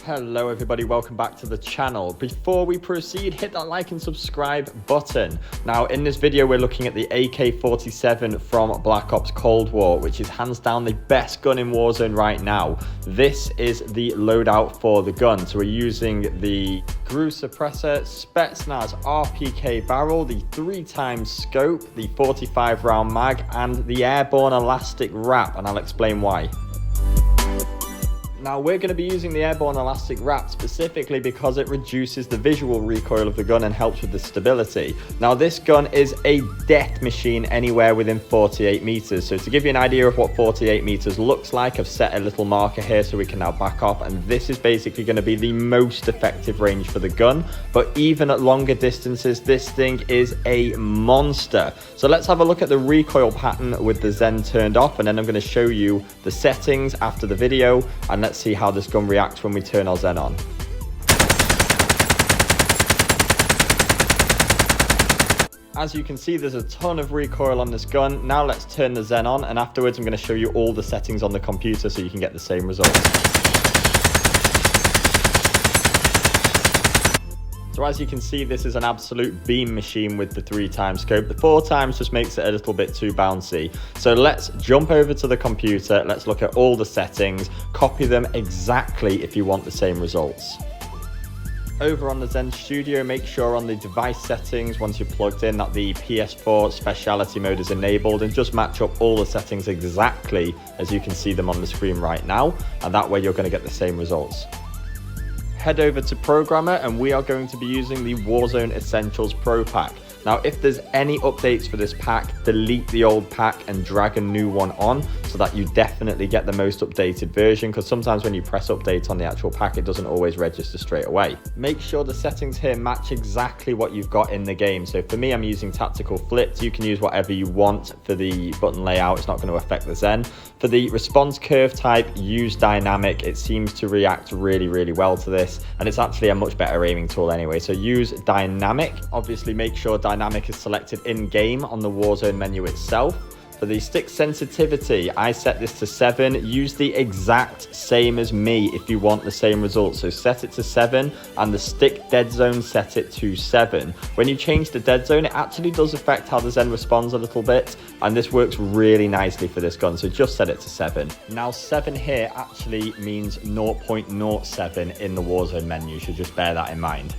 Hello everybody, welcome back to the channel. Before we proceed, hit that like and subscribe button. Now in this video we're looking at the AK-47 from Black Ops Cold War, which is hands down the best gun in Warzone right now. This is the loadout for the gun. So we're using the GRU suppressor, Spetsnaz RPK barrel, the 3x scope, the 45 round mag, and the airborne elastic wrap, and I'll explain why. Now we're going to be using the airborne elastic wrap specifically because it reduces the visual recoil of the gun and helps with the stability. Now this gun is a death machine anywhere within 48 meters. So to give you an idea of what 48 meters looks like, I've set a little marker here so we can now back off, and this is basically going to be the most effective range for the gun. But even at longer distances, this thing is a monster. So let's have a look at the recoil pattern with the Zen turned off, and then I'm going to show you the settings after the video, and let's see how this gun reacts when we turn our Zen on. As you can see, there's a ton of recoil on this gun. Now let's turn the Zen on, and afterwards I'm going to show you all the settings on the computer so you can get the same results. So as you can see, this is an absolute beam machine with the 3x scope. The 4x just makes it a little bit too bouncy. So let's jump over to the computer. Let's look at all the settings, copy them exactly if you want the same results. Over on the Zen Studio, make sure on the device settings, once you're plugged in, that the PS4 speciality mode is enabled, and just match up all the settings exactly as you can see them on the screen right now. And that way you're going to get the same results. Head over to Programmer, and we are going to be using the Warzone Essentials Pro Pack. Now, if there's any updates for this pack, delete the old pack and drag a new one on so that you definitely get the most updated version, because sometimes when you press update on the actual pack, it doesn't always register straight away. Make sure the settings here match exactly what you've got in the game. So for me, I'm using tactical flipped. You can use whatever you want for the button layout. It's not going to affect the Zen. For the response curve type, use dynamic. It seems to react really well to this, and it's actually a much better aiming tool anyway. So use dynamic. Obviously, make sure dynamic is selected in game on the Warzone menu itself. For the stick sensitivity, I set this to 7. Use the exact same as me if you want the same results. So set it to 7, and the stick dead zone, set it to 7. When you change the dead zone, it actually does affect how the Zen responds a little bit, and this works really nicely for this gun. So just set it to 7. Now 7 here actually means 0.07 in the Warzone menu, so just bear that in mind.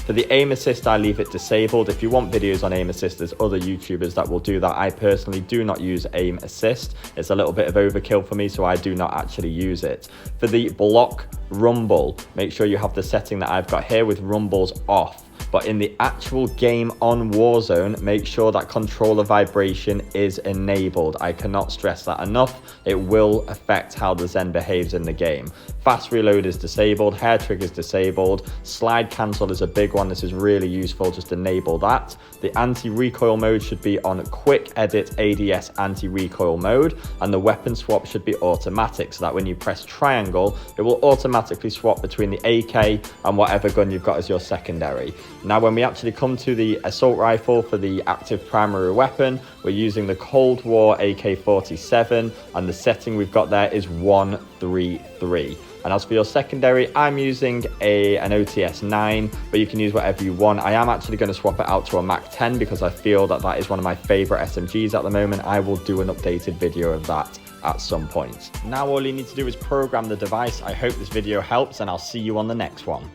For the aim assist, I leave it disabled. If you want videos on aim assist, there's other YouTubers that will do that. I personally do not use aim assist. It's a little bit of overkill for me, so I do not actually use it. For the block rumble, make sure you have the setting that I've got here with rumbles off. But in the actual game on Warzone, make sure that controller vibration is enabled. I cannot stress that enough. It will affect how the Zen behaves in the game. Fast reload is disabled, hair trigger is disabled, slide cancel is a big one. This is really useful, just enable that. The anti-recoil mode should be on quick edit ADS anti-recoil mode, and the weapon swap should be automatic, so that when you press triangle, it will automatically swap between the AK and whatever gun you've got as your secondary. Now when we actually come to the assault rifle for the active primary weapon, we're using the Cold War AK-47, and the setting we've got there is 133. And as for your secondary, I'm using an OTS 9, but you can use whatever you want. I am actually going to swap it out to a Mac 10 because I feel that that is one of my favorite SMGs at the moment. I will do an updated video of that at some point. Now all you need to do is program the device. I hope this video helps, and I'll see you on the next one.